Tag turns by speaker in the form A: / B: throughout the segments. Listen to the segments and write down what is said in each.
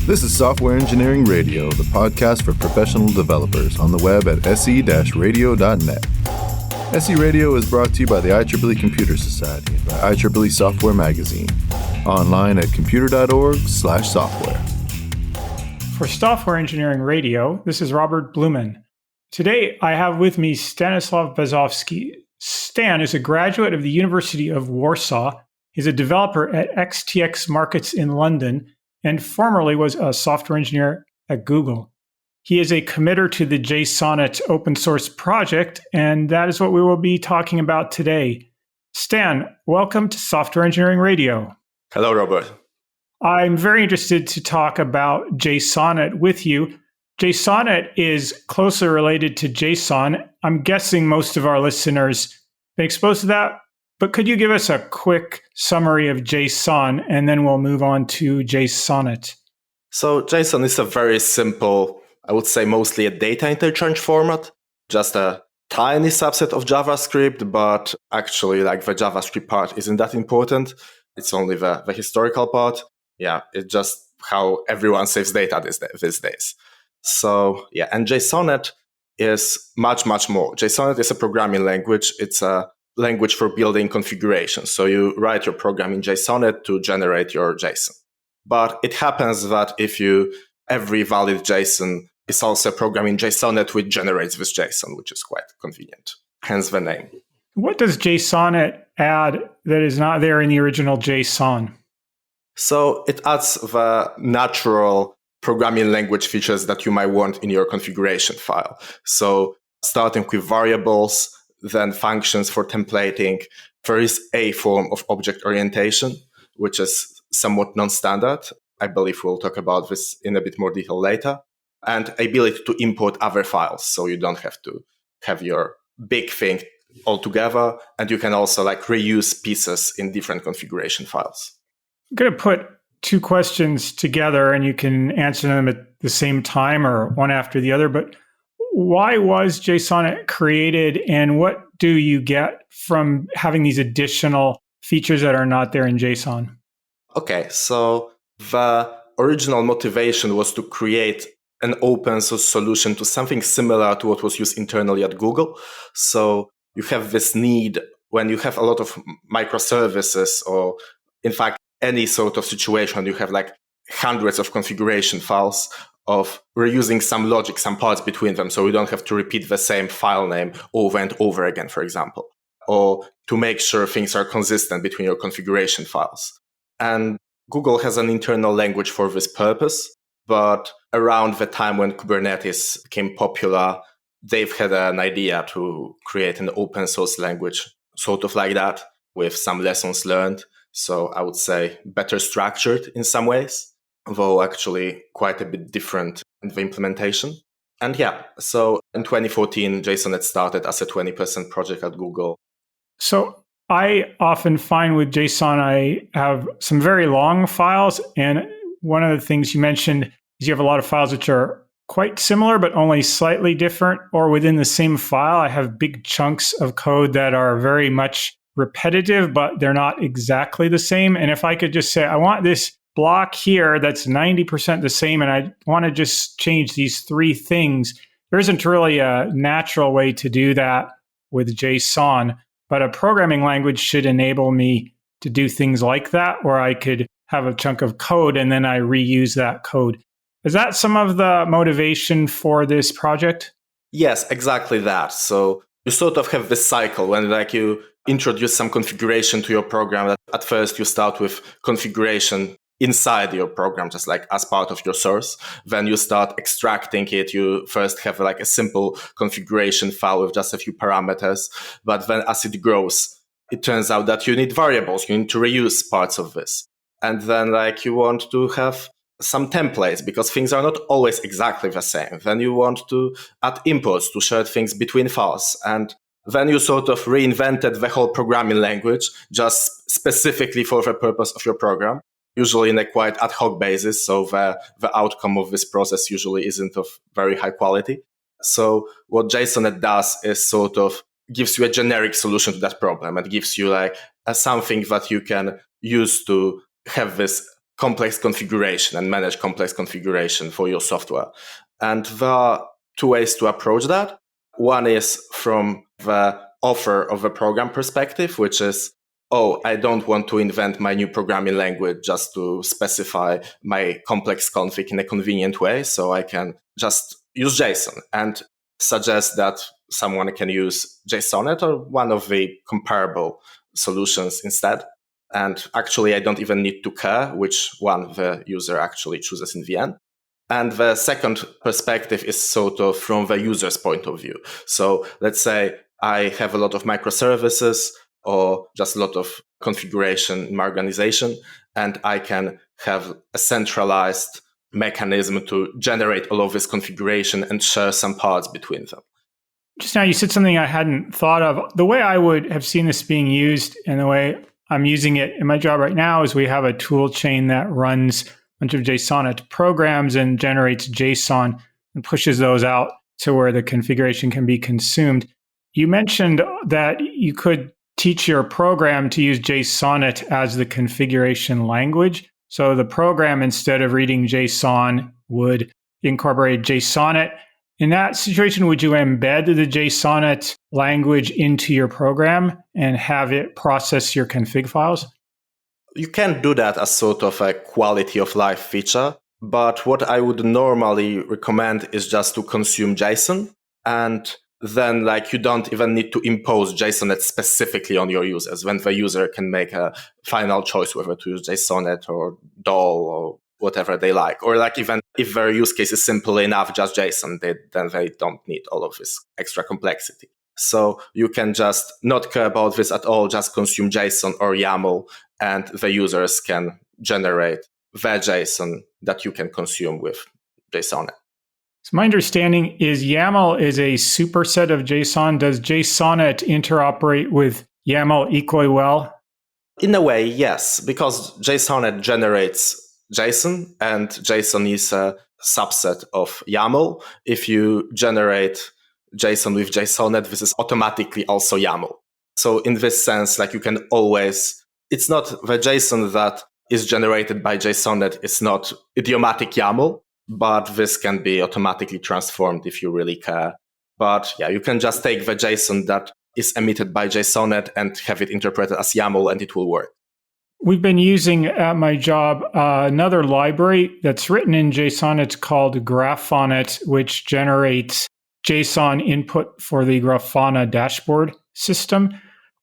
A: This is Software Engineering Radio, the podcast for professional developers on the web at se-radio.net. SE Radio is brought to you by the IEEE Computer Society and by IEEE Software Magazine. Online at computer.org/software.
B: For Software Engineering Radio, this is Robert Blumen. Today, I have with me Stanisław Barzowski. Stan is a graduate of the University of Warsaw. He's a developer at XTX Markets in London and formerly was a software engineer at Google. He is a committer to the JSonnet open source project, and that is what we will be talking about today. Stan, welcome to Software Engineering Radio.
C: Hello, Robert.
B: I'm very interested to talk about JSonnet with you. JSonnet is closely related to JSON. I'm guessing most of our listeners been exposed to that, but could you give us a quick summary of JSON, and then we'll move on to JSonnet?
C: So JSON is a very simple, I would say mostly a data interchange format, just a tiny subset of JavaScript, but actually like the JavaScript part isn't that important. It's only the historical part. Yeah, it's just how everyone saves data these days. So yeah, and JSonnet is much more. JSonnet is a programming language. It's a language for building configurations. So you write your program in JSonnet to generate your JSON. But it happens that every valid JSON is also a program in JSonnet which generates this JSON, which is quite convenient. Hence the name.
B: What does JSonnet add that is not there in the original JSON?
C: So it adds the natural programming language features that you might want in your configuration file. So starting with variables, then functions for templating. There is a form of object orientation, which is somewhat non-standard. I believe we'll talk about this in a bit more detail later. And ability to import other files, so you don't have to have your big thing all together. And you can also reuse pieces in different configuration files.
B: I'm going to put two questions together and you can answer them at the same time or one after the other. But why was JSonnet created, and what do you get from having these additional features that are not there in JSON?
C: Okay, so the original motivation was to create an open source solution to something similar to what was used internally at Google. So you have this need when you have a lot of microservices, or in fact, any sort of situation, you have hundreds of configuration files of reusing some logic, some parts between them, so you don't have to repeat the same file name over and over again, for example, or to make sure things are consistent between your configuration files. And Google has an internal language for this purpose, but around the time when Kubernetes became popular, they've had an idea to create an open source language, sort of like that, with some lessons learned. So I would say better structured in some ways, though actually quite a bit different in the implementation. And yeah, so in 2014, JSonnet started as a 20% project at Google.
B: So I often find with JSON, I have some very long files. And one of the things you mentioned is you have a lot of files which are quite similar, but only slightly different. Or within the same file, I have big chunks of code that are very much repetitive, but they're not exactly the same. And if I could just say, I want this block here that's 90% the same, and I want to just change these three things, there isn't really a natural way to do that with JSON. But a programming language should enable me to do things like that, where I could have a chunk of code and then I reuse that code. Is that some of the motivation for this project?
C: Yes, exactly that. So you sort of have this cycle when you introduce some configuration to your program. At first, you start with configuration inside your program, just as part of your source. Then you start extracting it. You first have a simple configuration file with just a few parameters. But then as it grows, it turns out that you need variables. You need to reuse parts of this. And then you want to have some templates because things are not always exactly the same. Then you want to add imports to share things between files. And then you sort of reinvented the whole programming language just specifically for the purpose of your program, usually in a quite ad hoc basis. So the outcome of this process usually isn't of very high quality. So what JSonnet does is sort of gives you a generic solution to that problem. It gives you something that you can use to have this complex configuration and manage complex configuration for your software. And there are two ways to approach that. One is from the author of the program perspective, which is, I don't want to invent my new programming language just to specify my complex config in a convenient way. So I can just use JSON and suggest that someone can use JSonnet or one of the comparable solutions instead. And actually, I don't even need to care which one the user actually chooses in the end. And the second perspective is sort of from the user's point of view. So let's say I have a lot of microservices or just a lot of configuration in my organization, and I can have a centralized mechanism to generate all of this configuration and share some parts between them.
B: Just now, you said something I hadn't thought of. The way I would have seen this being used and the way I'm using it in my job right now is we have a tool chain that runs a bunch of JSonnet programs and generates JSON and pushes those out to where the configuration can be consumed. You mentioned that you could teach your program to use JSonnet as the configuration language. So the program, instead of reading JSON, would incorporate JSonnet. In that situation, would you embed the JSonnet language into your program and have it process your config files?
C: You can do that as sort of a quality of life feature. But what I would normally recommend is just to consume JSON. And then you don't even need to impose JSONet specifically on your users, when the user can make a final choice whether to use JSONet or DOL or whatever they like. Or even if their use case is simple enough, just JSON, then they don't need all of this extra complexity. So you can just not care about this at all, just consume JSON or YAML, and the users can generate the JSON that you can consume with JSonnet.
B: So my understanding is YAML is a superset of JSON. Does JSonnet interoperate with YAML equally well?
C: In a way, yes, because JSonnet generates JSON, and JSON is a subset of YAML. If you generate JSON with JSonnet, this is automatically also YAML. So in this sense, you can always, it's not the JSON that is generated by JSonnet, it's not idiomatic YAML, but this can be automatically transformed if you really care. But yeah, you can just take the JSON that is emitted by JSonnet and have it interpreted as YAML, and it will work.
B: We've been using at my job another library that's written in JSON. It's called Grafana, which generates JSON input for the Grafana dashboard system.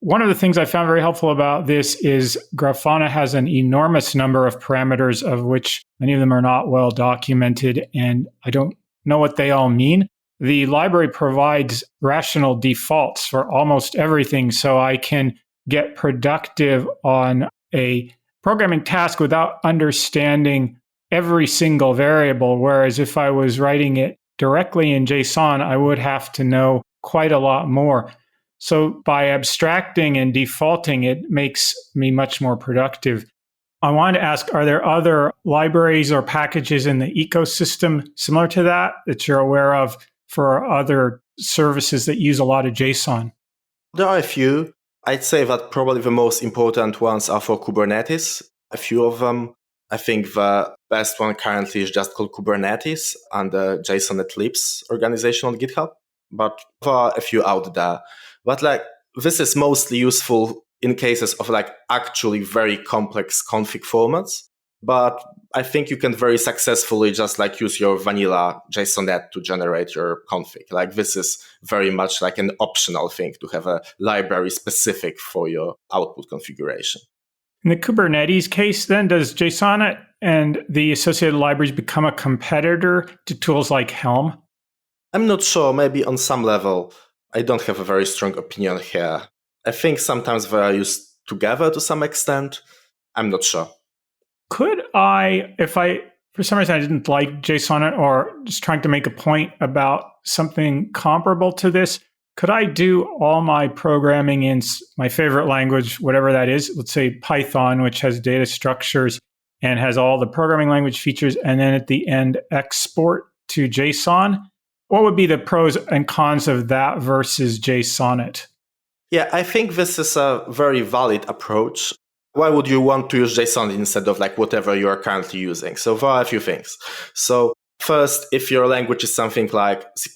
B: One of the things I found very helpful about this is Grafana has an enormous number of parameters, of which many of them are not well documented, and I don't know what they all mean. The library provides rational defaults for almost everything, so I can get productive on a programming task without understanding every single variable, whereas if I was writing it directly in JSON, I would have to know quite a lot more. So by abstracting and defaulting, it makes me much more productive. I wanted to ask, are there other libraries or packages in the ecosystem similar to that you're aware of for other services that use a lot of JSON?
C: There are a few. I'd say that probably the most important ones are for Kubernetes. A few of them. I think the best one currently is just called Kubernetes and the JSONnet Libs organization on GitHub. But there are a few out there. But this is mostly useful in cases of actually very complex config formats. But I think you can very successfully just use your vanilla JSONet to generate your config. This is very much an optional thing to have a library specific for your output configuration.
B: In the Kubernetes case, then, does JSONet and the associated libraries become a competitor to tools like Helm?
C: I'm not sure. Maybe on some level. I don't have a very strong opinion here. I think sometimes they are used together to some extent. I'm not sure.
B: Could I, for some reason I didn't like JSONet or just trying to make a point about something comparable to this, could I do all my programming in my favorite language, whatever that is, let's say Python, which has data structures and has all the programming language features, and then at the end export to JSON? What would be the pros and cons of that versus JSONet?
C: Yeah, I think this is a very valid approach. why would you want to use JSON instead of like whatever you are currently using? So there are a few things. So first, if your language is something like C++,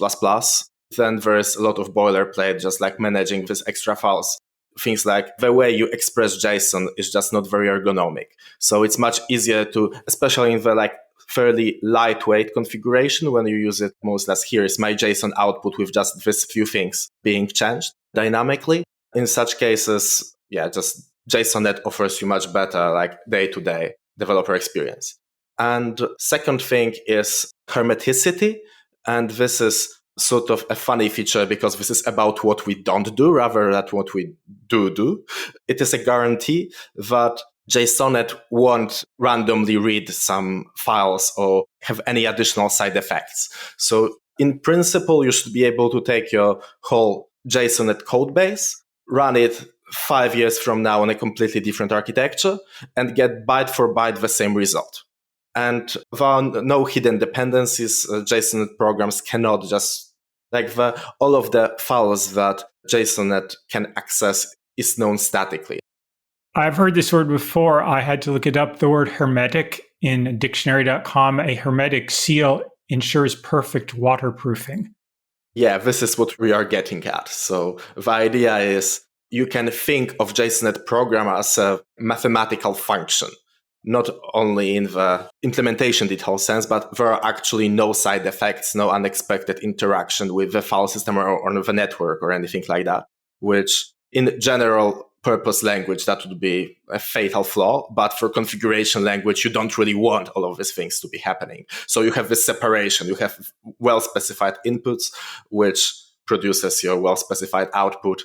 C: then there's a lot of boilerplate, just like managing these extra files. Things like the way you express JSON is just not very ergonomic. So it's much easier to, especially in the like fairly lightweight configuration, when you use it most or less, here is my JSON output with just these few things being changed dynamically. In such cases, just JSonnet offers you much better like day-to-day developer experience. And second thing is hermeticity. And this is sort of a funny feature because this is about what we don't do rather than what we do. It is a guarantee that JSonnet won't randomly read some files or have any additional side effects. So in principle, you should be able to take your whole JSonnet code base, run it 5 years from now on a completely different architecture, and get byte for byte the same result. And there are no hidden dependencies. JSonnet programs cannot just, all of the files that JSonnet can access is known statically.
B: I've heard this word before. I had to look it up. The word hermetic in dictionary.com, a hermetic seal ensures perfect waterproofing.
C: Yeah, this is what we are getting at. So the idea is you can think of JSonnet program as a mathematical function, not only in the implementation detail sense, but there are actually no side effects, no unexpected interaction with the file system or the network or anything like that, which in general purpose language, that would be a fatal flaw. But for configuration language, you don't really want all of these things to be happening. So you have this separation. You have well-specified inputs, which produces your well-specified output.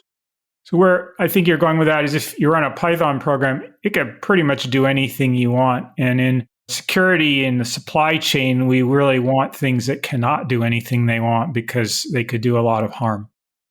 B: So where I think you're going with that is if you run a Python program, it can pretty much do anything you want. And in security in the supply chain, we really want things that cannot do anything they want because they could do a lot of harm.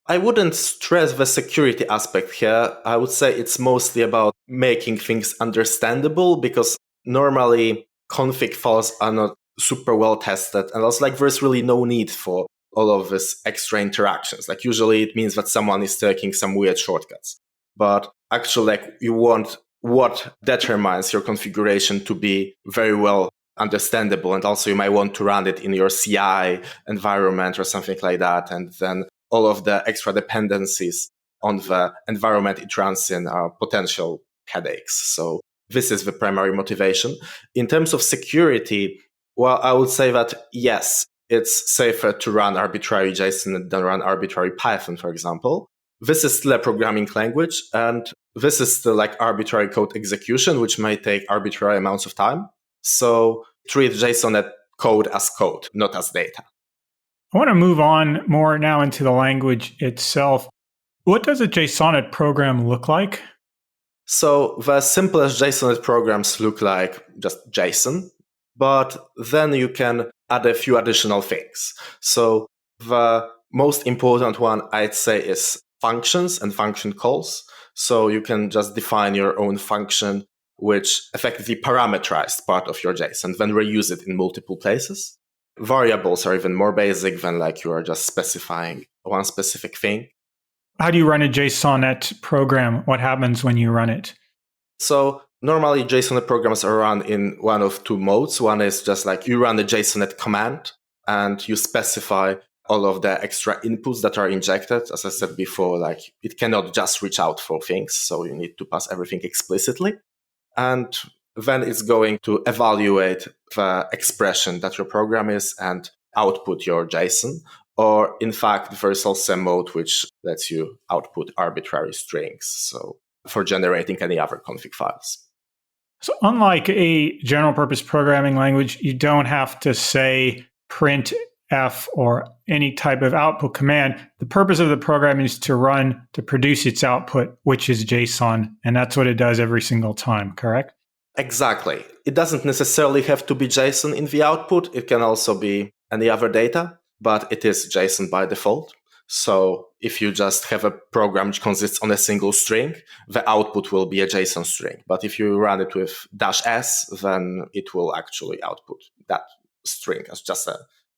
C: I wouldn't stress the security aspect here. I would say it's mostly about making things understandable because normally config files are not super well tested. And also there's really no need for all of these extra interactions. Usually it means that someone is taking some weird shortcuts. But actually you want what determines your configuration to be very well understandable. And also you might want to run it in your CI environment or something like that. And then all of the extra dependencies on the environment it runs in are potential headaches. So this is the primary motivation. In terms of security, well, I would say that yes, it's safer to run arbitrary JSON than run arbitrary Python, for example. This is still a programming language, and this is still arbitrary code execution, which may take arbitrary amounts of time. So treat JSON code as code, not as data.
B: I want to move on more now into the language itself. What does a JSONnet program look like?
C: So the simplest JSONnet programs look like just JSON, but then you can add a few additional things. So the most important one, I'd say, is functions and function calls. So you can just define your own function, which effectively parameterized part of your JSON, then reuse it in multiple places. Variables are even more basic than you are just specifying one specific thing.
B: How do you run a JSONnet program? What happens when you run it?
C: So normally JSONnet programs are run in one of two modes. One is just you run the JSONnet command and you specify all of the extra inputs that are injected. As I said before, it cannot just reach out for things. So you need to pass everything explicitly. And then it's going to evaluate the expression that your program is and output your JSON. Or in fact, there's also a mode which lets you output arbitrary strings. So for generating any other config files.
B: So unlike a general purpose programming language, you don't have to say print F or any type of output command. The purpose of the program is to produce its output, which is JSON. And that's what it does every single time, correct?
C: Exactly. It doesn't necessarily have to be JSON in the output. It can also be any other data, but it is JSON by default. So if you just have a program which consists on a single string, the output will be a JSON string. But if you run it with -s, then it will actually output that string as just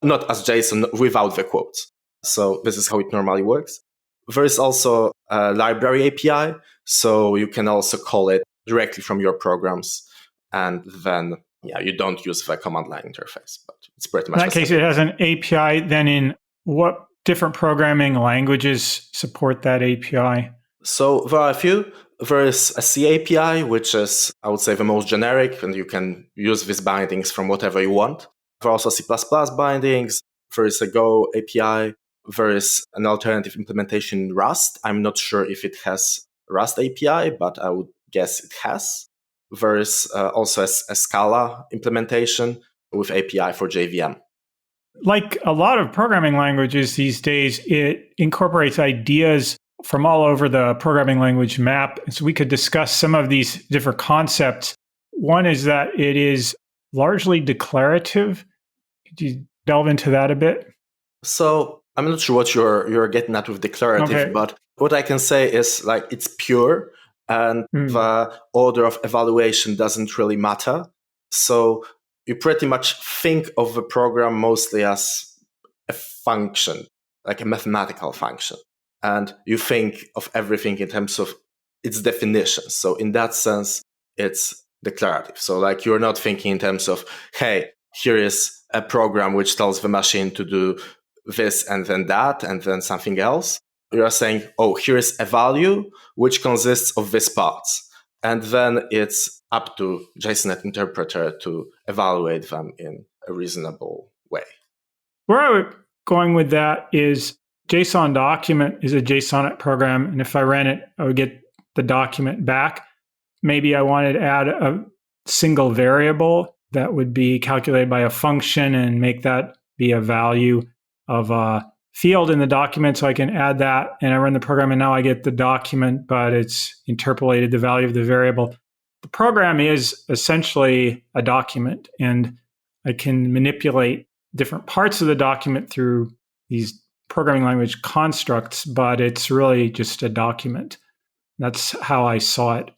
C: not as JSON without the quotes. So this is how it normally works. There is also a library API. So you can also call it directly from your programs. And then, you don't use the command line interface, but it's pretty much
B: in that case, it has an API. Then in what different programming languages support that API?
C: So there are a few. There is a C API, which is, I would say, the most generic, and you can use these bindings from whatever you want. There are also C++ bindings. There is a Go API. There is an alternative implementation in Rust. I'm not sure if it has Rust API, but I would guess it has. There is also a Scala implementation with API for JVM.
B: Like a lot of programming languages these days, it incorporates ideas from all over the programming language map. So we could discuss some of these different concepts. One is that it is largely declarative. Could you delve into that a bit?
C: So I'm not sure what you're getting at with declarative,
B: Okay.
C: but what I can say is like it's pure and the order of evaluation doesn't really matter. So you pretty much think of the program mostly as a function, like a mathematical function. And you think of everything in terms of its definition. So in that sense, it's declarative. So like you're not thinking in terms of, hey, here is a program which tells the machine to do this and then that and then something else. You're saying, oh, here is a value which consists of these parts. And then it's up to JSONnet interpreter to evaluate them in a reasonable way.
B: Where I was going with that is JSON document is a JSONnet program. And if I ran it, I would get the document back. Maybe I wanted to add a single variable that would be calculated by a function and make that be a value of a field in the document. So I can add that and I run the program and now I get the document, but it's interpolated the value of the variable. The program is essentially a document and I can manipulate different parts of the document through these programming language constructs, but it's really just a document. That's how I saw it.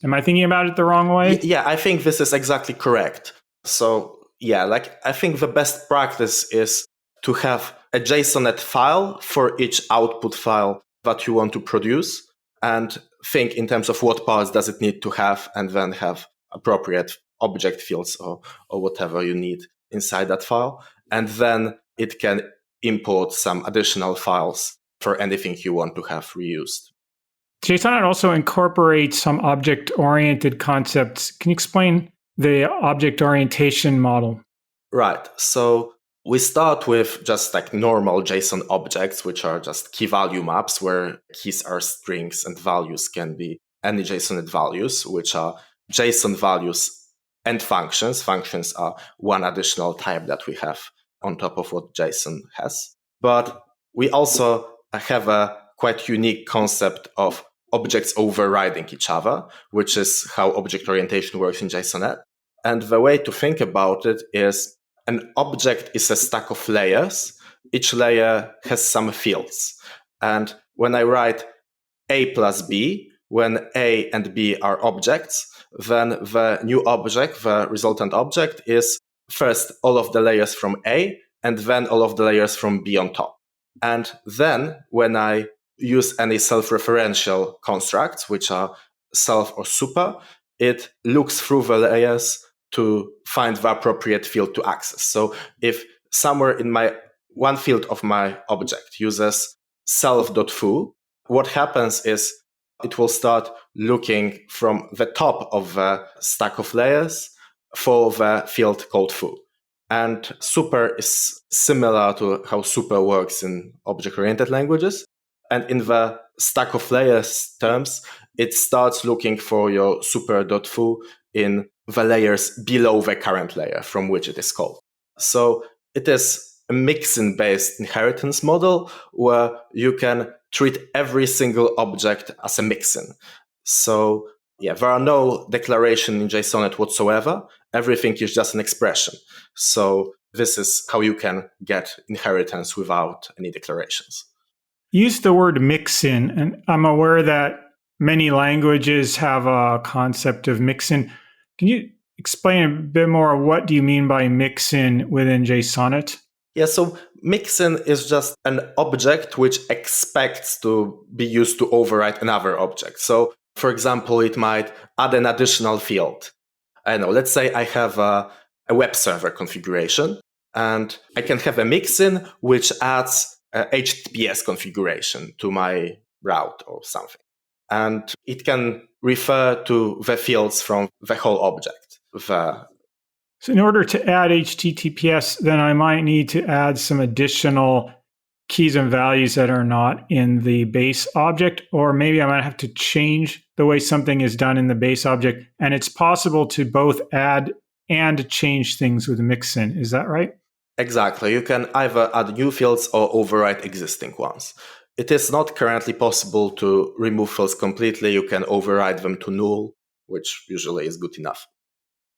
B: Am I thinking about it the wrong way?
C: Yeah, I think this is exactly correct. So I think the best practice is to have a JSONnet file for each output file that you want to produce and think in terms of what parts does it need to have and then have appropriate object fields or whatever you need inside that file. And then it can import some additional files for anything you want to have reused.
B: JSONnet also incorporates some object-oriented concepts. Can you explain the object orientation model?
C: Right. So we start with just like normal JSON objects, which are just key value maps where keys are strings and values can be any JSONnet values, which are JSON values and functions. Functions are one additional type that we have on top of what JSON has. But we also have a quite unique concept of objects overriding each other, which is how object orientation works in JSONnet. And the way to think about it is an object is a stack of layers. Each layer has some fields. And when I write A plus B, when A and B are objects, then the new object, the resultant object, is first all of the layers from A and then all of the layers from B on top. And then when I use any self-referential constructs, which are self or super, it looks through the layers to find the appropriate field to access. So if somewhere in my one field of my object uses self.foo, what happens is it will start looking from the top of the stack of layers for the field called foo. And super is similar to how super works in object-oriented languages. And in the stack of layers terms, it starts looking for your super.foo in the layers below the current layer from which it is called. So it is a mixin-based inheritance model where you can treat every single object as a mixin. So there are no declaration in JSONnet whatsoever. Everything is just an expression. So this is how you can get inheritance without any declarations.
B: Use the word mixin, and I'm aware that many languages have a concept of mixin. Can you explain a bit more? What do you mean by mixin within JSONnet?
C: Yeah, so mixin is just an object which expects to be used to override another object. So For example, it might add an additional field. I don't know, let's say I have a web server configuration, and I can have a mixin which adds a HTTPS configuration to my route or something. And it can refer to the fields from the whole object.
B: So in order to add HTTPS, then I might need to add some additional keys and values that are not in the base object, or maybe I might have to change the way something is done in the base object. And it's possible to both add and change things with mixin. Is that right?
C: Exactly. You can either add new fields or override existing ones. It is not currently possible to remove fields completely. You can override them to null, which usually is good enough.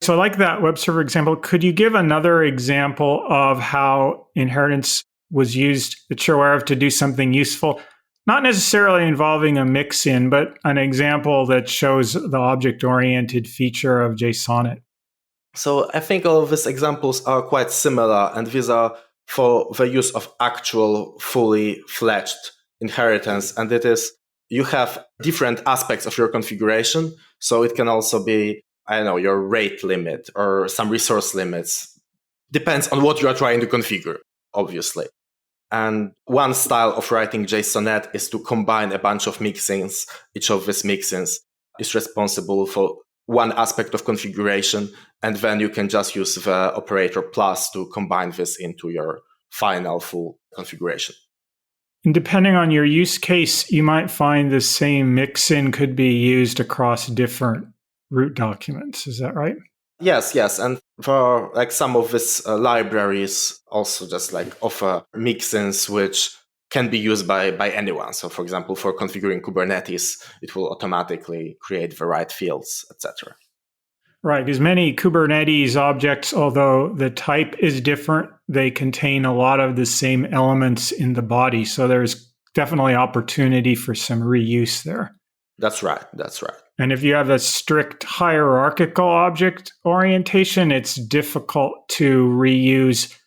B: So I like that web server example. Could you give another example of how inheritance was used that you're aware of to do something useful? Not necessarily involving a mixin, but an example that shows the object-oriented feature of JSonnet.
C: So I think all of these examples are quite similar, and these are for the use of actual fully fledged inheritance. And it is, you have different aspects of your configuration. So it can also be, I don't know, your rate limit or some resource limits. Depends on what you are trying to configure, obviously. And one style of writing JSonnet is to combine a bunch of mixins. Each of these mixins is responsible for one aspect of configuration, and then you can just use the operator plus to combine this into your final full configuration.
B: And depending on your use case, you might find the same mixin could be used across different root documents. Is that right?
C: Yes. And for like some of these libraries also just like offer mixins which can be used by anyone. So for example, for configuring Kubernetes, it will automatically create the right fields, etc.
B: Right, because many Kubernetes objects, although the type is different, they contain a lot of the same elements in the body. So there's definitely opportunity for some reuse there.
C: That's right.
B: And if you have a strict hierarchical object orientation, it's difficult to reuse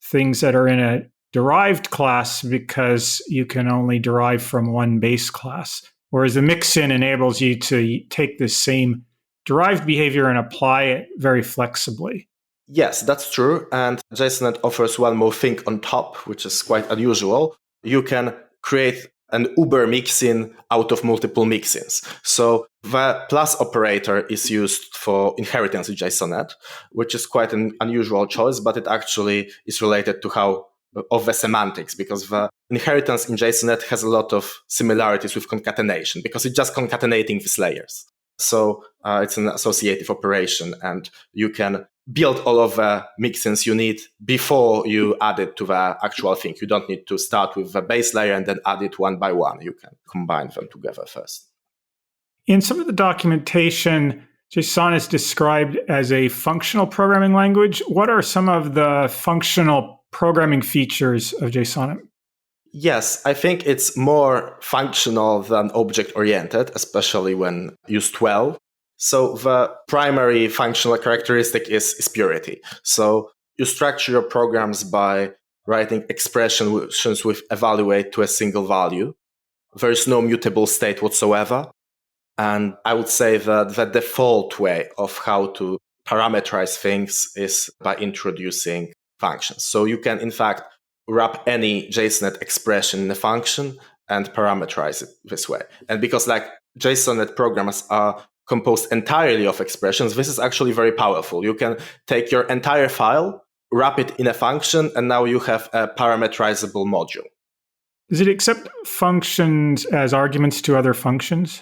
B: things that are in a derived class because you can only derive from one base class. Whereas the mixin enables you to take the same derived behavior and apply it very flexibly.
C: Yes, that's true. And JSonnet offers one more thing on top, which is quite unusual. You can create an uber mixin out of multiple mixins. So the plus operator is used for inheritance in JSonnet, which is quite an unusual choice, but it actually is related to how of the semantics, because the inheritance in JSonnet has a lot of similarities with concatenation, because it's just concatenating these layers. So it's an associative operation, and you can build all of the mixins you need before you add it to the actual thing. You don't need to start with the base layer and then add it one by one. You can combine them together first.
B: In some of the documentation, JSON is described as a functional programming language. What are some of the functional programming features of JSON?
C: Yes, I think it's more functional than object-oriented, especially when used well. So the primary functional characteristic is purity. So you structure your programs by writing expressions with evaluate to a single value. There is no mutable state whatsoever. And I would say that the default way of how to parameterize things is by introducing functions. So you can, in fact, wrap any JSonnet expression in a function and parameterize it this way. And because like JSonnet programs are composed entirely of expressions, this is actually very powerful. You can take your entire file, wrap it in a function, and now you have a parameterizable module.
B: Does it accept functions as arguments to other functions?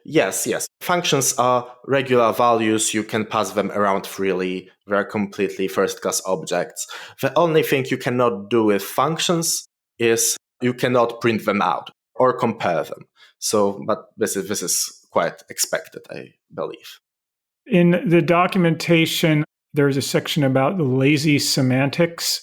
C: Yes. Functions are regular values. You can pass them around freely. They're completely first-class objects. The only thing you cannot do with functions is you cannot print them out or compare them. So, but this is quite expected, I believe.
B: In the documentation, there's a section about the lazy semantics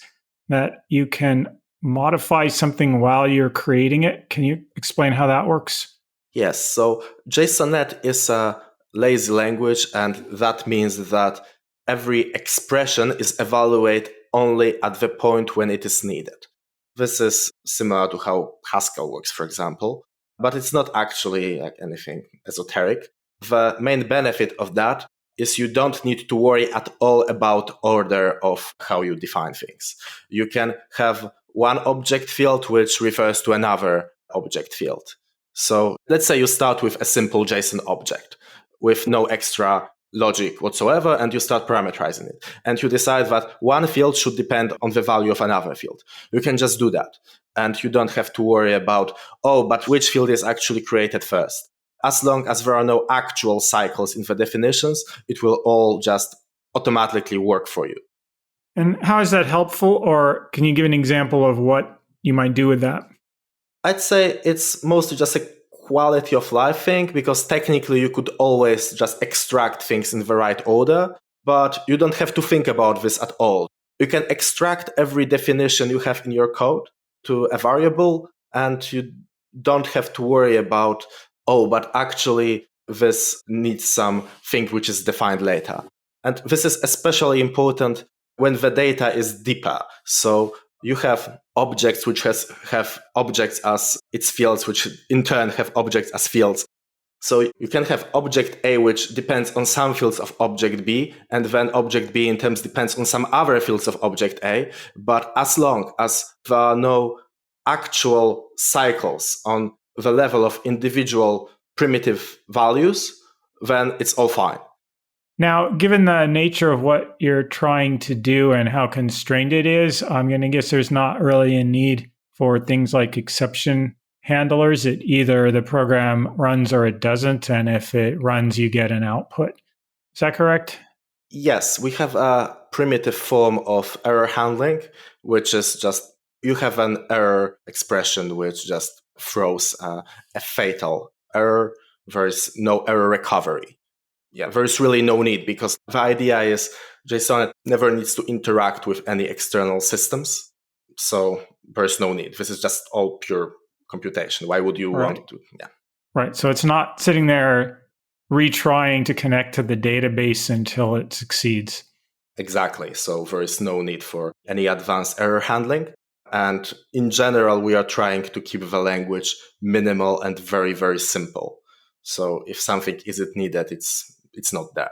B: that you can modify something while you're creating it. Can you explain how that works?
C: Yes, so JSonnet is a lazy language, and that means that every expression is evaluated only at the point when it is needed. This is similar to how Haskell works, for example. but it's not actually like anything esoteric. The main benefit of that is you don't need to worry at all about order of how you define things. You can have one object field which refers to another object field. So let's say you start with a simple JSON object with no extra logic whatsoever, and you start parameterizing it. And you decide that one field should depend on the value of another field. You can just do that. And you don't have to worry about, but which field is actually created first. As long as there are no actual cycles in the definitions, it will all just automatically work for you.
B: And how is that helpful? Or can you give an example of what you might do with that?
C: I'd say it's mostly just a quality of life thing, because technically you could always just extract things in the right order, but you don't have to think about this at all. You can extract every definition you have in your code to a variable, and you don't have to worry about, but actually this needs something which is defined later. And this is especially important when the data is deeper. So you have objects which have objects as its fields, which in turn have objects as fields. So you can have object A, which depends on some fields of object B, and then object B in terms depends on some other fields of object A. But as long as there are no actual cycles on the level of individual primitive values, then it's all fine.
B: Now, given the nature of what you're trying to do and how constrained it is, I'm going to guess there's not really a need for things like exception handlers. It either the program runs or it doesn't. And if it runs, you get an output. Is that correct?
C: Yes, we have a primitive form of error handling, which is just you have an error expression which just throws a fatal error. There is no error recovery. Yeah, there is really no need, because the idea is JSON never needs to interact with any external systems. So there's no need. This is just all pure computation. Why would you want to? Yeah.
B: Right. So it's not sitting there retrying to connect to the database until it succeeds.
C: Exactly. So there is no need for any advanced error handling. And in general, we are trying to keep the language minimal and very, very simple. So if something isn't needed, it's not there.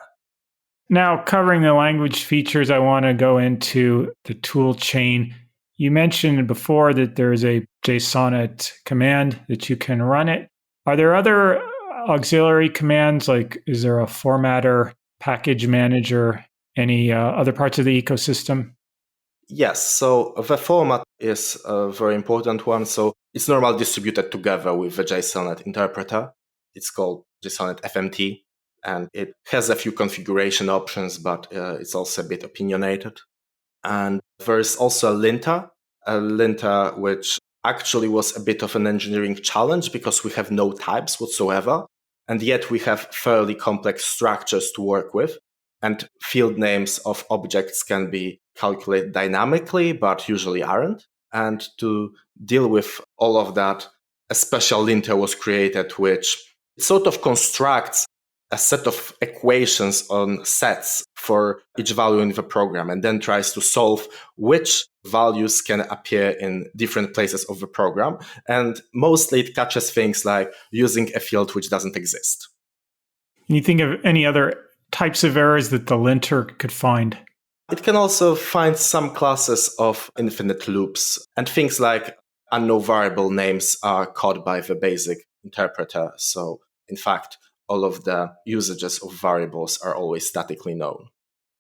B: Now, covering the language features, I want to go into the tool chain. You mentioned before that there is a jsonnet command that you can run it. Are there other auxiliary commands, like is there a formatter, package manager, any other parts of the ecosystem?
C: Yes, so the format is a very important one. So it's normally distributed together with the JSonnet interpreter. It's called JSonnet FMT, and it has a few configuration options, but it's also a bit opinionated. And there's also a linter which actually was a bit of an engineering challenge because we have no types whatsoever, and yet we have fairly complex structures to work with. And field names of objects can be calculated dynamically, but usually aren't. And to deal with all of that, a special linter was created, which sort of constructs a set of equations on sets for each value in the program, and then tries to solve which values can appear in different places of the program. And mostly it catches things like using a field which doesn't exist.
B: Can you think of any other types of errors that the linter could find?
C: It can also find some classes of infinite loops, and things like unknown variable names are caught by the basic interpreter. So in fact, all of the usages of variables are always statically known.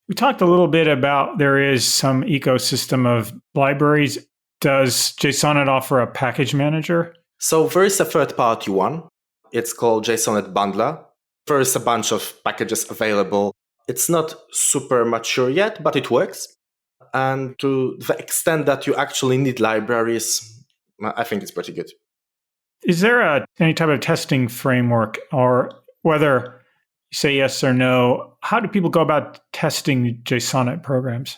B: We talked a little bit about there is some ecosystem of libraries. Does JSonnet offer a package manager?
C: So there is a third-party one. It's called JSonnet Bundler. There is a bunch of packages available. It's not super mature yet, but it works. And to the extent that you actually need libraries, I think it's pretty good.
B: Is there any type of testing framework, or whether you say yes or no, how do people go about testing JSonnet programs?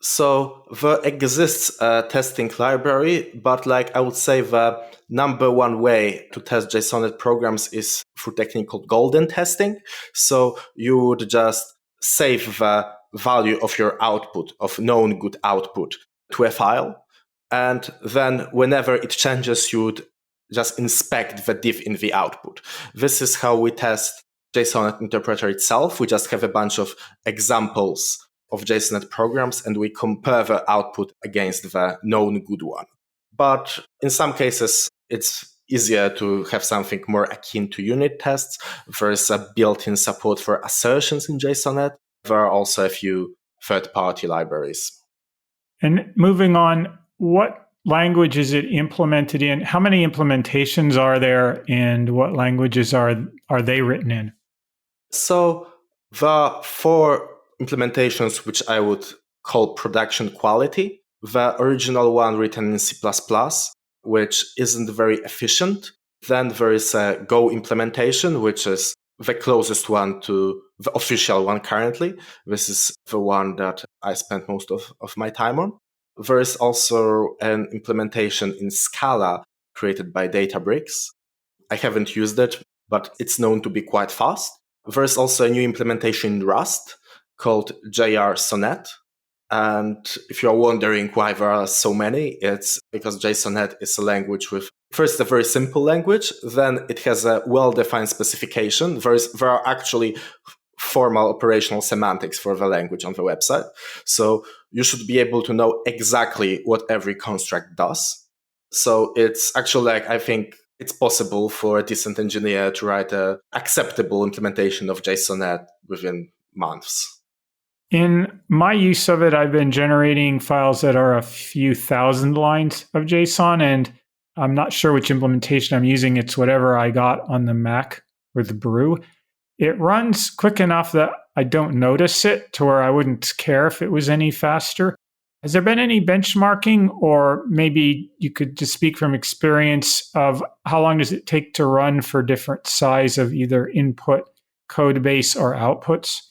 C: So there exists a testing library, but I would say the number one way to test JSonnet programs is through technique called golden testing. So you would just save the value of your output, of known good output, to a file. And then whenever it changes, you would just inspect the div in the output. This is how we test JSON interpreter itself. We just have a bunch of examples of JSON programs, and we compare the output against the known good one. But in some cases, it's easier to have something more akin to unit tests. There's a built-in support for assertions in JSONnet. There are also a few third-party libraries.
B: And moving on, what language is it implemented in? How many implementations are there, and what languages are they written in?
C: So the 4 implementations, which I would call production quality. The original one written in C++, which isn't very efficient. Then there is a Go implementation, which is the closest one to the official one currently. This is the one that I spent most of my time on. There is also an implementation in Scala created by Databricks. I haven't used it, but it's known to be quite fast. There's also a new implementation in Rust called jsonnet. And if you're wondering why there are so many, it's because JSONnet is a language with, first, a very simple language, then it has a well-defined specification. There are actually formal operational semantics for the language on the website. So you should be able to know exactly what every construct does. So it's actually, I think it's possible for a decent engineer to write an acceptable implementation of JSONnet within months.
B: In my use of it, I've been generating files that are a few thousand lines of JSON, and I'm not sure which implementation I'm using. It's whatever I got on the Mac or the Brew. It runs quick enough that I don't notice it, to where I wouldn't care if it was any faster. Has there been any benchmarking, or maybe you could just speak from experience of how long does it take to run for different size of either input code base or outputs?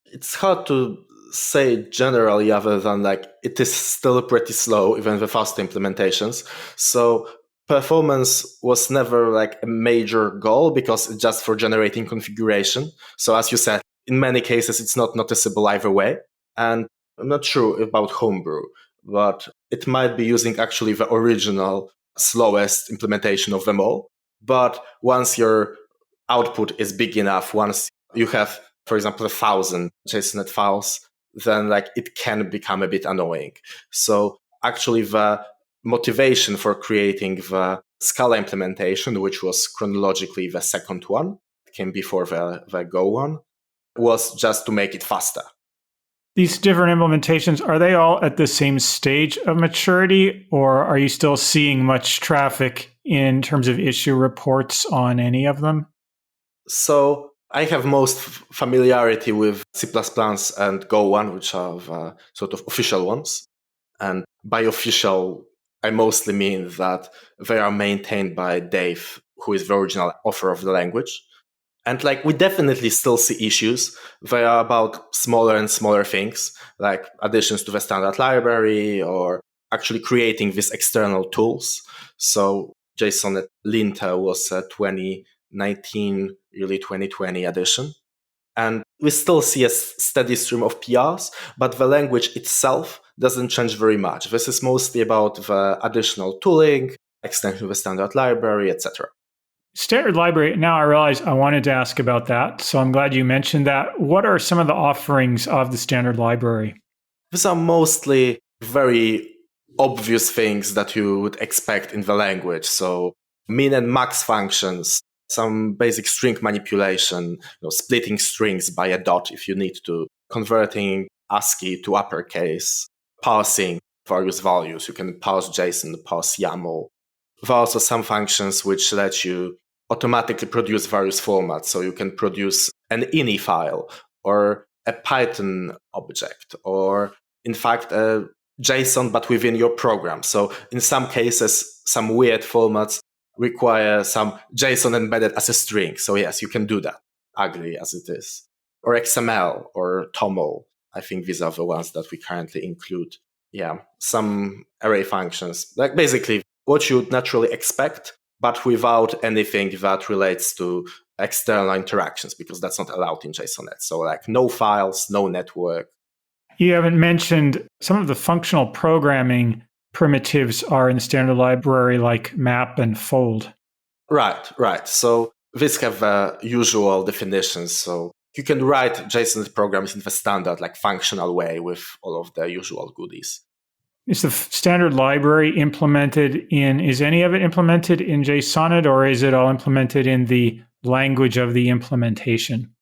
C: It's hard to say generally, other than it is still pretty slow, even the fast implementations. So performance was never a major goal, because it's just for generating configuration. So as you said, in many cases, it's not noticeable either way. And I'm not sure about Homebrew, but it might be using actually the original slowest implementation of them all. But once your output is big enough, once you have, for example, 1,000 JSONnet files, then it can become a bit annoying. So actually the motivation for creating the Scala implementation, which was chronologically the second one, came before the Go one, was just to make it faster.
B: These different implementations, are they all at the same stage of maturity, or are you still seeing much traffic in terms of issue reports on any of them?
C: So I have most familiarity with C++ and Go one, which are the sort of official ones. And by official, I mostly mean that they are maintained by Dave, who is the original author of the language. And we definitely still see issues. They are about smaller and smaller things, like additions to the standard library, or actually creating these external tools. So JSON linter was a 2019, really 2020 addition. And we still see a steady stream of PRs, but the language itself doesn't change very much. This is mostly about the additional tooling, extension of the standard library, etc.
B: Standard library, now I realize I wanted to ask about that, so I'm glad you mentioned that. What are some of the offerings of the standard library?
C: These are mostly very obvious things that you would expect in the language. So min and max functions, some basic string manipulation, splitting strings by a dot if you need to, converting ASCII to uppercase, parsing various values. You can parse JSON, parse YAML. There are also some functions which let you automatically produce various formats. So you can produce an ini file, or a Python object, or in fact a JSON but within your program. So in some cases, some weird formats require some JSON embedded as a string. So yes, you can do that, ugly as it is. Or XML or TOML. I think these are the ones that we currently include. Yeah, some array functions, basically what you would naturally expect, but without anything that relates to external interactions, because that's not allowed in JSONnet. So no files, no network.
B: You haven't mentioned some of the functional programming primitives are in the standard library, like map and fold.
C: Right. So these have usual definitions. So you can write JSON programs in the standard, like functional way with all of the usual goodies.
B: Is the standard library is any of it implemented in JSonnet, or is it all implemented in the language of the implementation?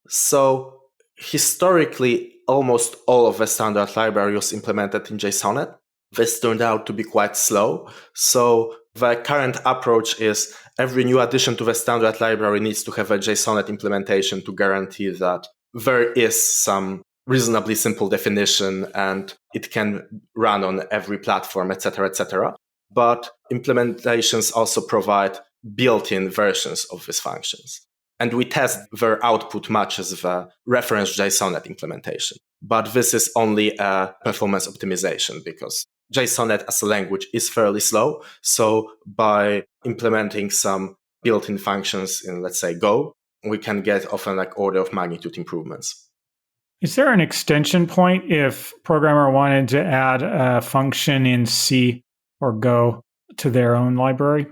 C: So historically, almost all of the standard library was implemented in JSonnet. This turned out to be quite slow. So the current approach is every new addition to the standard library needs to have a JSonnet implementation to guarantee that there is some reasonably simple definition and it can run on every platform, etc., etc. But implementations also provide built-in versions of these functions. And we test their output matches the reference JSonnet implementation. But this is only a performance optimization because JSonnet as a language is fairly slow. So by implementing some built-in functions in, let's say, Go, we can get often like order of magnitude improvements.
B: Is there an extension point if programmer wanted to add a function in C or Go to their own library?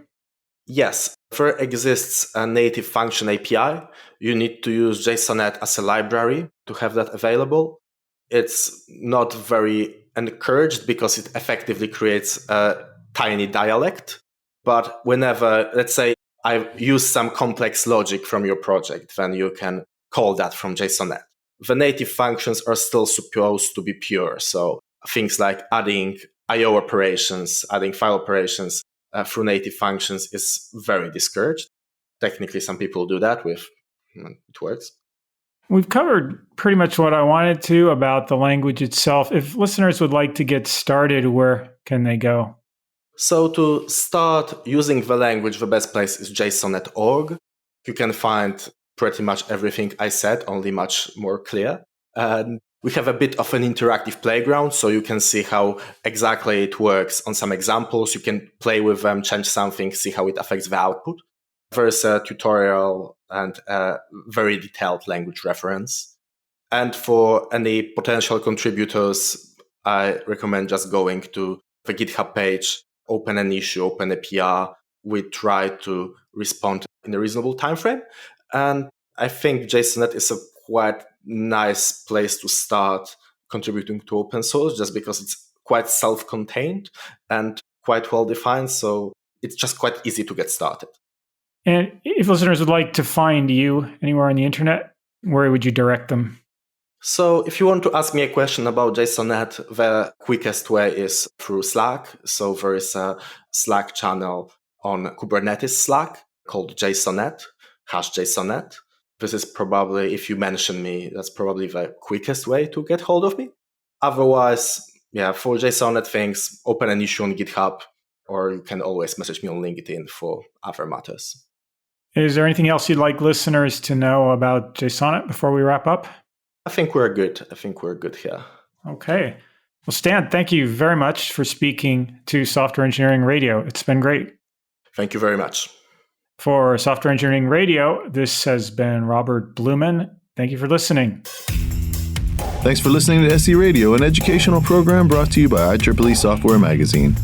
C: Yes, there exists a native function API. You need to use JSonnet as a library to have that available. It's not very encouraged because it effectively creates a tiny dialect. But whenever, let's say, I use some complex logic from your project, then you can call that from JSonnet. The native functions are still supposed to be pure. So things like adding IO operations, adding file operations through native functions is very discouraged. Technically, some people do that it works.
B: We've covered pretty much what I wanted to about the language itself. If listeners would like to get started, where can they go?
C: So to start using the language, the best place is jsonnet.org. You can find pretty much everything I said, only much more clear. And we have a bit of an interactive playground, so you can see how exactly it works on some examples. You can play with them, change something, see how it affects the output. There's a tutorial and a very detailed language reference. And for any potential contributors, I recommend just going to the GitHub page, open an issue, open a PR. We try to respond in a reasonable time frame. And I think JSonnet is a quite nice place to start contributing to open source just because it's quite self-contained and quite well-defined. So it's just quite easy to get started.
B: And if listeners would like to find you anywhere on the internet, where would you direct them?
C: So if you want to ask me a question about JSonnet, the quickest way is through Slack. So there is a Slack channel on Kubernetes Slack called JSonnet, #JSonnet. This is probably, if you mention me, that's probably the quickest way to get hold of me. Otherwise, for JSonnet things, open an issue on GitHub, or you can always message me on LinkedIn for other matters.
B: Is there anything else you'd like listeners to know about JSonnet before we wrap up?
C: I think we're good here.
B: Okay. Well, Stan, thank you very much for speaking to Software Engineering Radio. It's been great.
C: Thank you very much.
B: For Software Engineering Radio, this has been Robert Blumen. Thank you for listening.
A: Thanks for listening to SE Radio, an educational program brought to you by IEEE Software Magazine.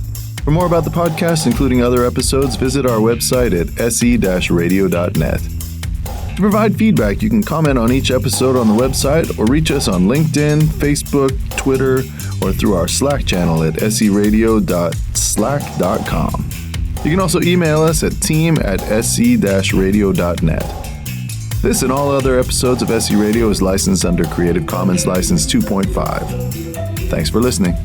A: For more about the podcast, including other episodes, visit our website at se-radio.net. To provide feedback, you can comment on each episode on the website or reach us on LinkedIn, Facebook, Twitter, or through our Slack channel at seradio.slack.com. You can also email us at team@se-radio.net. This and all other episodes of SE Radio is licensed under Creative Commons License 2.5. Thanks for listening.